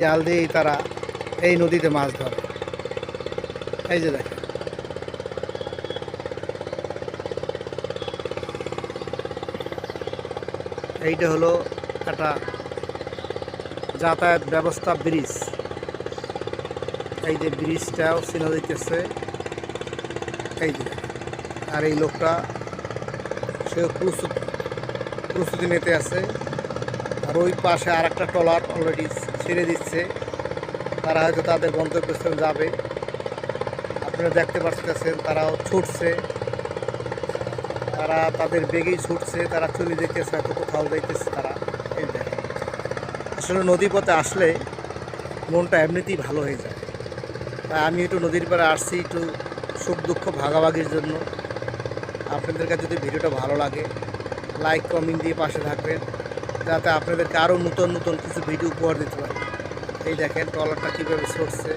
জাল দিয়েই তারা এই নদীতে মাছ ধরে। এই যে দেখেন, এইটা হলো একটা যাতায়াত ব্যবস্থা ব্রিজ। এই যে ব্রিজটাও চিনা যাইতেছে, এই যে। আর এই লোকটা সে প্রস্তুতি নিতে আছে। আর ওই পাশে আর একটা ট্রলার অলরেডি ছেড়ে দিচ্ছে, তারা হয়তো তাদের গন্তব্যস্থলে যাবে। আপনারা দেখতে পাচ্ছেন তারাও ছুটছে, তারা তাদের বেগেই ছুটছে, তারা চলে যেতেছে, হয়তো কোথাও যাইতেছে তারা। এই দেখেন, আসলে নদীপথে আসলে মনটা এমনিতেই ভালো হয়ে যায়। তাই আমি একটু নদীর পাড়ে আসছি একটু সুখ দুঃখ ভাগাভাগির জন্য। আপনাদের কাছে যদি ভিডিওটা ভালো লাগে, লাইক কমেন্ট দিয়ে পাশে থাকবেন, যাতে আপনাদেরকে আরও নতুন নতুন কিছু ভিডিও উপহার দিতে পারি। এই দেখেন ট্রলারটা কীভাবে ছড়ছে।